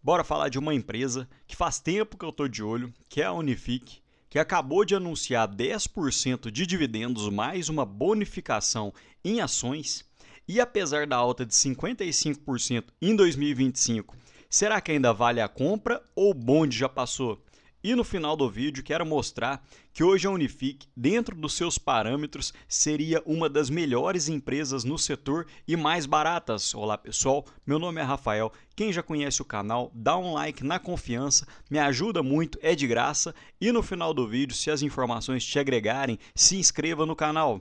Bora falar de uma empresa que faz tempo que eu estou de olho, que é a Unifique, que acabou de anunciar 10% de dividendos mais uma bonificação em ações. E apesar da alta de 55% em 2025, será que ainda vale a compra ou o bonde já passou? E no final do vídeo quero mostrar que hoje a Unifique, dentro dos seus parâmetros, seria uma das melhores empresas no setor e mais baratas. Olá pessoal, meu nome é Rafael. Quem já conhece o canal, dá um like na confiança, me ajuda muito, é de graça. E no final do vídeo, se as informações te agregarem, se inscreva no canal.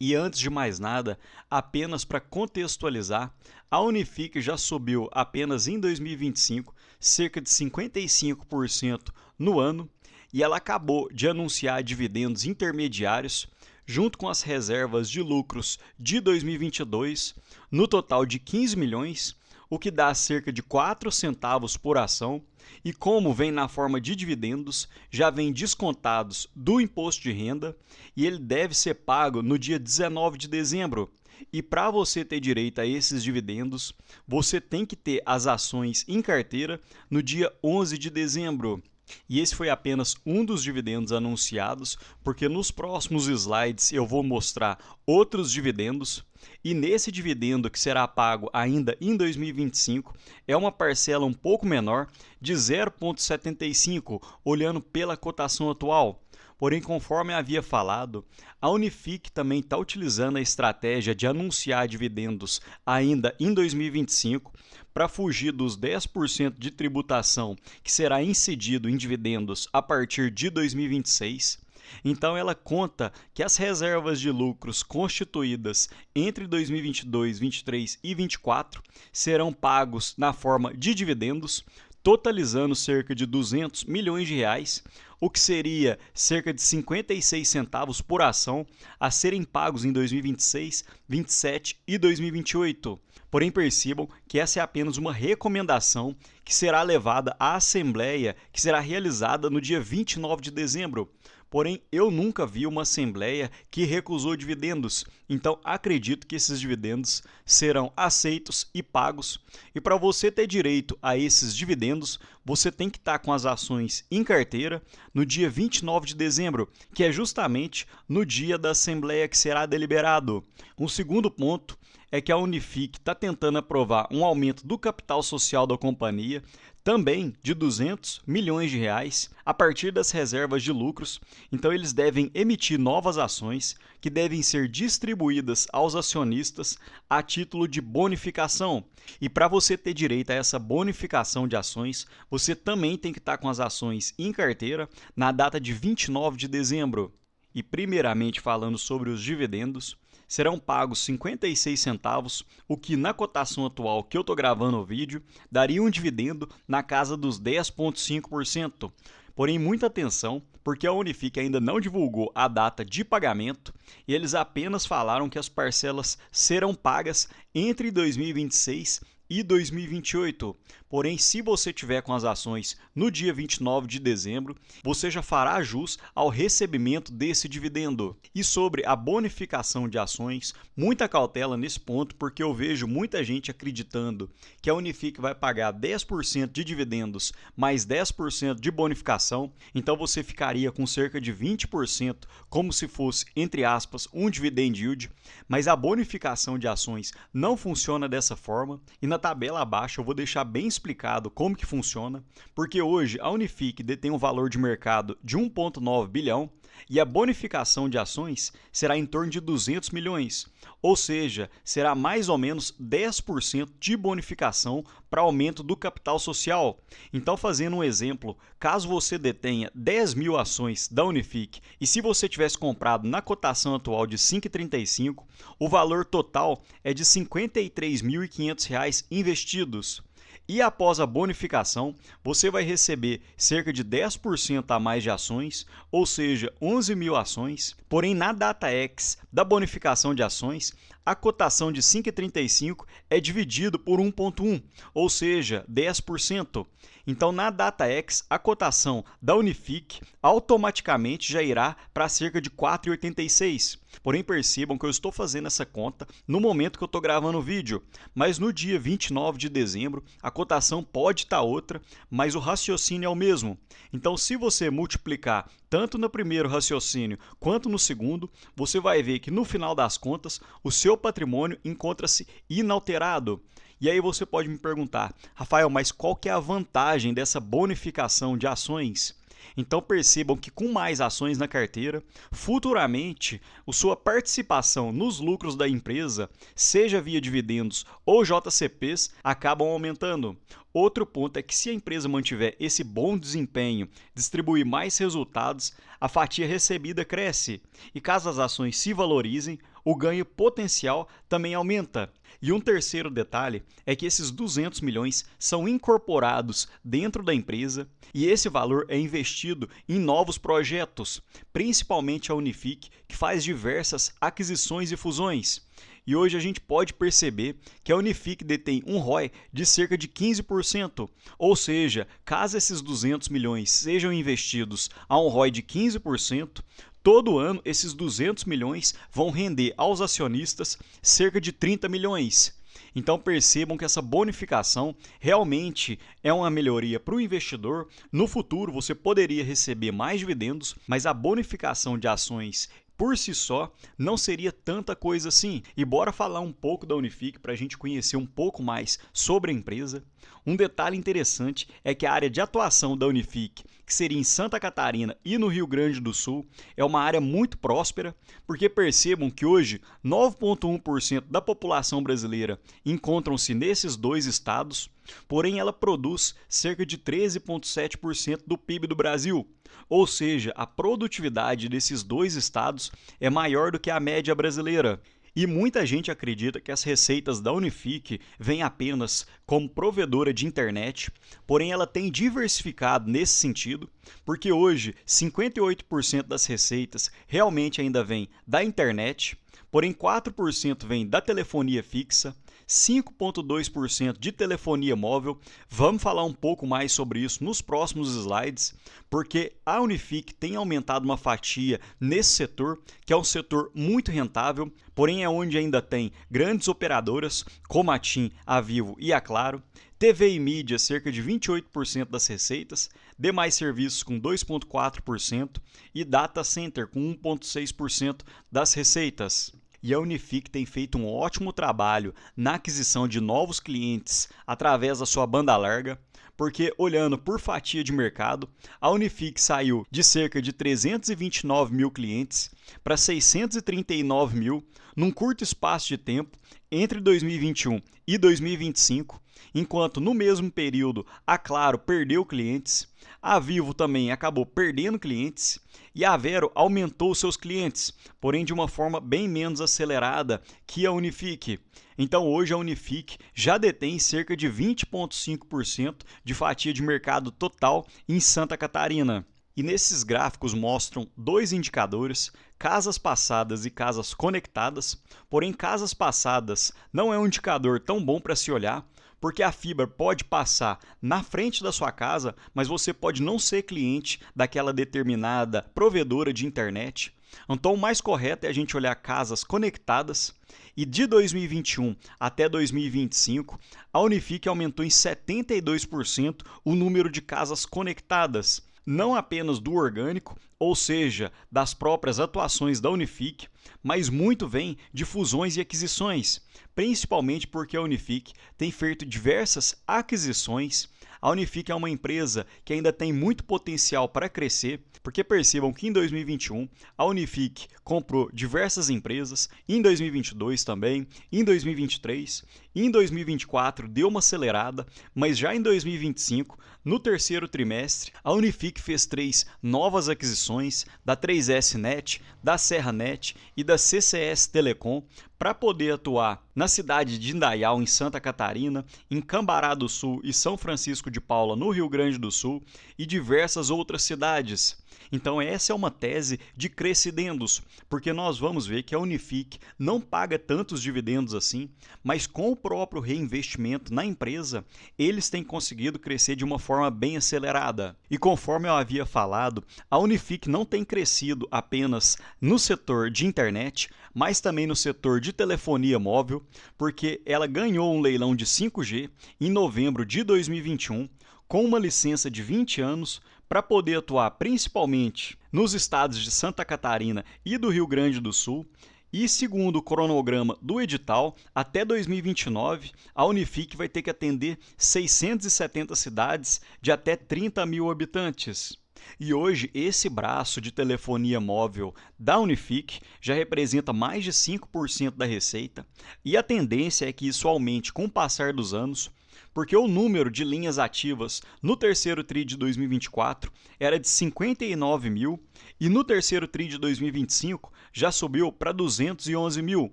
E antes de mais nada, apenas para contextualizar, a Unifique já subiu apenas em 2025 cerca de 55% no ano e ela acabou de anunciar dividendos intermediários junto com as reservas de lucros de 2022 no total de 15 milhões, o que dá cerca de 4 centavos por ação, e como vem na forma de dividendos, já vem descontados do imposto de renda e ele deve ser pago no dia 19 de dezembro. E para você ter direito a esses dividendos, você tem que ter as ações em carteira no dia 11 de dezembro. E esse foi apenas um dos dividendos anunciados, porque nos próximos slides eu vou mostrar outros dividendos. E nesse dividendo que será pago ainda em 2025, é uma parcela um pouco menor, de 0,75, olhando pela cotação atual. Porém, conforme havia falado, a Unifique também está utilizando a estratégia de anunciar dividendos ainda em 2025 para fugir dos 10% de tributação que será incidido em dividendos a partir de 2026. Então, ela conta que as reservas de lucros constituídas entre 2022, 2023 e 2024 serão pagos na forma de dividendos, totalizando cerca de 200 milhões de reais, o que seria cerca de 56 centavos por ação a serem pagos em 2026, 2027 e 2028. Porém, percebam que essa é apenas uma recomendação que será levada à Assembleia, que será realizada no dia 29 de dezembro. Porém, eu nunca vi uma assembleia que recusou dividendos, então acredito que esses dividendos serão aceitos e pagos. E para você ter direito a esses dividendos, você tem que estar com as ações em carteira no dia 29 de dezembro, que é justamente no dia da assembleia que será deliberado. Um segundo ponto é que a Unifique está tentando aprovar um aumento do capital social da companhia, também de 200 milhões de reais, a partir das reservas de lucros. Então eles devem emitir novas ações que devem ser distribuídas aos acionistas a título de bonificação. E para você ter direito a essa bonificação de ações, você também tem que estar com as ações em carteira na data de 29 de dezembro. E primeiramente falando sobre os dividendos, serão pagos 56 centavos, o que na cotação atual que eu estou gravando o vídeo, daria um dividendo na casa dos 10,5%. Porém, muita atenção, porque a Unifique ainda não divulgou a data de pagamento e eles apenas falaram que as parcelas serão pagas entre 2026 e 2028. Porém, se você tiver com as ações no dia 29 de dezembro, você já fará jus ao recebimento desse dividendo. E sobre a bonificação de ações, muita cautela nesse ponto, porque eu vejo muita gente acreditando que a Unifique vai pagar 10% de dividendos mais 10% de bonificação, então você ficaria com cerca de 20%, como se fosse, entre aspas, um dividend yield, mas a bonificação de ações não funciona dessa forma, e na tabela abaixo eu vou deixar bem explicado como que funciona, porque hoje a Unifique detém um valor de mercado de 1,9 bilhão e a bonificação de ações será em torno de 200 milhões, ou seja, será mais ou menos 10% de bonificação para aumento do capital social. Então, fazendo um exemplo, caso você detenha 10 mil ações da Unifique e se você tivesse comprado na cotação atual de 5,35, o valor total é de R$ 53.500 investidos. E após a bonificação, você vai receber cerca de 10% a mais de ações, ou seja, 11 mil ações. Porém, na data X da bonificação de ações, a cotação de 5,35 é dividido por 1,1, ou seja, 10%. Então, na DataX, a cotação da Unifique automaticamente já irá para cerca de 4,86. Porém, percebam que eu estou fazendo essa conta no momento que eu estou gravando o vídeo, mas no dia 29 de dezembro a cotação pode estar outra, mas o raciocínio é o mesmo. Então, se você multiplicar tanto no primeiro raciocínio quanto no segundo, você vai ver que no final das contas o seu patrimônio encontra-se inalterado. E aí você pode me perguntar, Rafael, mas qual que é a vantagem dessa bonificação de ações? Então percebam que com mais ações na carteira, futuramente, a sua participação nos lucros da empresa, seja via dividendos ou JCPs, acabam aumentando. Outro ponto é que se a empresa mantiver esse bom desempenho, distribuir mais resultados, a fatia recebida cresce. E caso as ações se valorizem, o ganho potencial também aumenta. E um terceiro detalhe é que esses 200 milhões são incorporados dentro da empresa e esse valor é investido em novos projetos, principalmente a Unifique, que faz diversas aquisições e fusões. E hoje a gente pode perceber que a Unifique detém um ROI de cerca de 15%, ou seja, caso esses 200 milhões sejam investidos a um ROI de 15%, todo ano, esses 200 milhões vão render aos acionistas cerca de 30 milhões. Então percebam que essa bonificação realmente é uma melhoria para o investidor. No futuro você poderia receber mais dividendos, mas a bonificação de ações por si só não seria tanta coisa assim. E bora falar um pouco da Unifique para a gente conhecer um pouco mais sobre a empresa. Um detalhe interessante é que a área de atuação da Unifique, que seria em Santa Catarina e no Rio Grande do Sul, é uma área muito próspera, porque percebam que hoje 9,1% da população brasileira encontram-se nesses dois estados, porém ela produz cerca de 13,7% do PIB do Brasil. Ou seja, a produtividade desses dois estados é maior do que a média brasileira. E muita gente acredita que as receitas da Unifique vêm apenas como provedora de internet, porém ela tem diversificado nesse sentido, porque hoje 58% das receitas realmente ainda vêm da internet, porém 4% vem da telefonia fixa, 5,2% de telefonia móvel. Vamos falar um pouco mais sobre isso nos próximos slides, porque a Unifique tem aumentado uma fatia nesse setor, que é um setor muito rentável, porém é onde ainda tem grandes operadoras, como a TIM, a Vivo e a Claro, TV e mídia cerca de 28% das receitas, demais serviços com 2,4% e data center com 1,6% das receitas. E a Unifique tem feito um ótimo trabalho na aquisição de novos clientes através da sua banda larga, porque olhando por fatia de mercado, a Unifique saiu de cerca de 329 mil clientes para 639 mil num curto espaço de tempo entre 2021 e 2025, enquanto no mesmo período a Claro perdeu clientes, a Vivo também acabou perdendo clientes e a Vero aumentou seus clientes, porém de uma forma bem menos acelerada que a Unifique. Então hoje a Unifique já detém cerca de 20,5% de fatia de mercado total em Santa Catarina. E nesses gráficos mostram dois indicadores, casas passadas e casas conectadas, porém casas passadas não é um indicador tão bom para se olhar, porque a fibra pode passar na frente da sua casa, mas você pode não ser cliente daquela determinada provedora de internet. Então o mais correto é a gente olhar casas conectadas, e de 2021 até 2025, a Unifique aumentou em 72% o número de casas conectadas, não apenas do orgânico, ou seja, das próprias atuações da Unifique, mas muito vem de fusões e aquisições, principalmente porque a Unifique tem feito diversas aquisições. A Unifique é uma empresa que ainda tem muito potencial para crescer, porque percebam que em 2021 a Unifique comprou diversas empresas, em 2022 também, em 2023, Em 2024 deu uma acelerada, mas já em 2025, no terceiro trimestre, a Unifique fez 3 novas aquisições da 3S Net, da Serra Net e da CCS Telecom para poder atuar na cidade de Indaial, em Santa Catarina, em Cambará do Sul e São Francisco de Paula, no Rio Grande do Sul, e diversas outras cidades. Então essa é uma tese de crescidendos, porque nós vamos ver que a Unifique não paga tantos dividendos assim, mas com o próprio reinvestimento na empresa, eles têm conseguido crescer de uma forma bem acelerada. E conforme eu havia falado, a Unifique não tem crescido apenas no setor de internet, mas também no setor de telefonia móvel, porque ela ganhou um leilão de 5G em novembro de 2021, com uma licença de 20 anos, para poder atuar principalmente nos estados de Santa Catarina e do Rio Grande do Sul. E segundo o cronograma do edital, até 2029, a Unifique vai ter que atender 670 cidades de até 30 mil habitantes. E hoje, esse braço de telefonia móvel da Unifique já representa mais de 5% da receita, e a tendência é que isso aumente com o passar dos anos, porque o número de linhas ativas no terceiro TRI de 2024 era de 59 mil e no terceiro TRI de 2025 já subiu para 211 mil,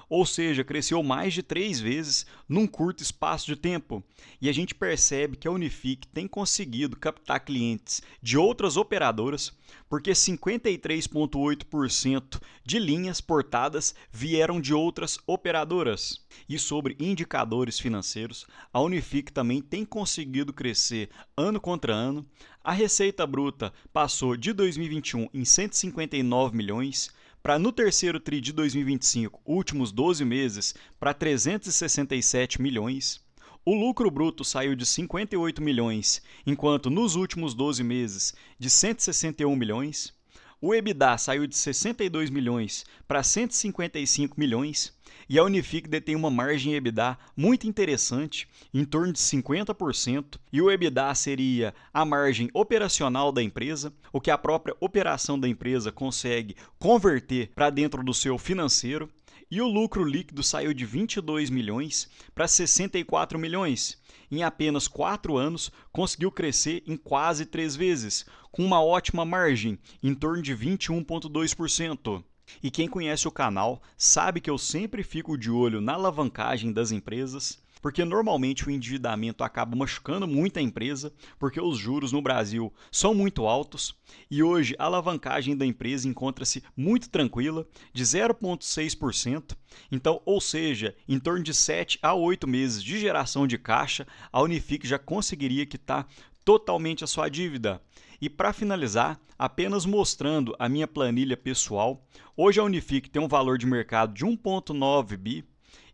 ou seja, cresceu mais de 3 vezes num curto espaço de tempo. E a gente percebe que a Unifique tem conseguido captar clientes de outras operadoras, porque 53,8% de linhas portadas vieram de outras operadoras. E sobre indicadores financeiros, a Unifique também tem conseguido crescer ano contra ano. A receita bruta passou de 2021 em 159 milhões, para no terceiro TRI de 2025, últimos 12 meses, para 367 milhões. O lucro bruto saiu de 58 milhões, enquanto nos últimos 12 meses, de 161 milhões. O EBITDA saiu de 62 milhões para 155 milhões. E a Unifique detém uma margem EBITDA muito interessante, em torno de 50%, e o EBITDA seria a margem operacional da empresa, o que a própria operação da empresa consegue converter para dentro do seu financeiro, e o lucro líquido saiu de 22 milhões para 64 milhões. Em apenas 4 anos, conseguiu crescer em quase 3 vezes, com uma ótima margem, em torno de 21,2%. E quem conhece o canal sabe que eu sempre fico de olho na alavancagem das empresas, porque normalmente o endividamento acaba machucando muito a empresa, porque os juros no Brasil são muito altos, e hoje a alavancagem da empresa encontra-se muito tranquila, de 0,6%, então, ou seja, em torno de 7 a 8 meses de geração de caixa, a Unifique já conseguiria quitar totalmente a sua dívida. E para finalizar, apenas mostrando a minha planilha pessoal, hoje a Unifique tem um valor de mercado de 1,9 bi,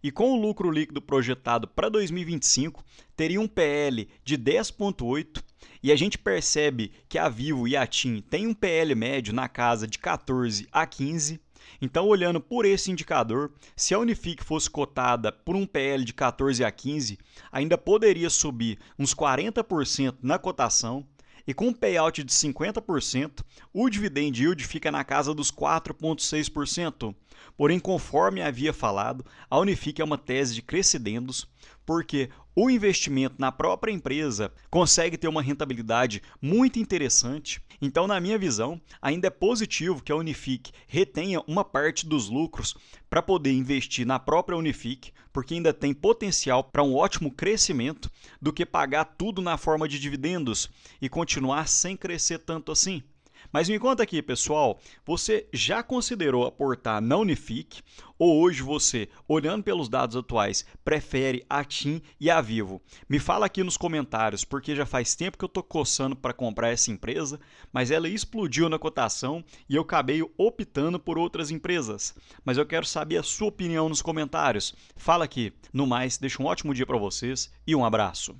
e com o lucro líquido projetado para 2025, teria um PL de 10,8, e a gente percebe que a Vivo e a TIM têm um PL médio na casa de 14 a 15. Então, olhando por esse indicador, se a Unifique fosse cotada por um PL de 14 a 15, ainda poderia subir uns 40% na cotação, e com um payout de 50%, o dividend yield fica na casa dos 4,6%. Porém, conforme havia falado, a Unifique é uma tese de crescidendos, porque o investimento na própria empresa consegue ter uma rentabilidade muito interessante. Então, na minha visão, ainda é positivo que a Unifique retenha uma parte dos lucros para poder investir na própria Unifique, porque ainda tem potencial para um ótimo crescimento, do que pagar tudo na forma de dividendos e continuar sem crescer tanto assim. Mas me conta aqui, pessoal, você já considerou aportar na Unifique, ou hoje você, olhando pelos dados atuais, prefere a TIM e a Vivo? Me fala aqui nos comentários, porque já faz tempo que eu estou coçando para comprar essa empresa, mas ela explodiu na cotação e eu acabei optando por outras empresas. Mas eu quero saber a sua opinião nos comentários. Fala aqui. No mais, deixa um ótimo dia para vocês e um abraço.